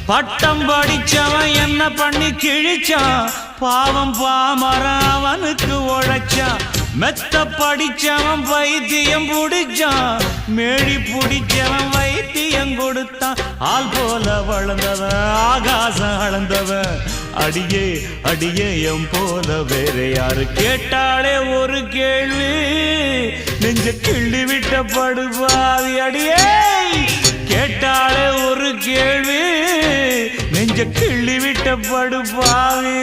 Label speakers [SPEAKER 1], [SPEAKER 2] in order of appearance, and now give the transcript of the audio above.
[SPEAKER 1] பட்டம் படிச்சவன் என்ன பண்ணி கிழிச்சான், பாவம் பாமரன் அவனுக்கு உழைச்சான். மெத்த படிச்சவன் வைத்தியம் புடிச்சான், மேழி புடிச்சவன் வைத்தியம் கொடுத்தான். ஆள் போல வளர்ந்தவன் ஆகாசம் அளந்தவன், அடியே அடியே எம் போல வேற யாரு கேட்டாலே ஒரு கேள்வி, நெஞ்ச கிள்ளி விட்ட படுபாவி. அடியே கேட்டாலே ஒரு கேள்வி, நெஞ்ச கிள்ளி விட்ட படுபாவி.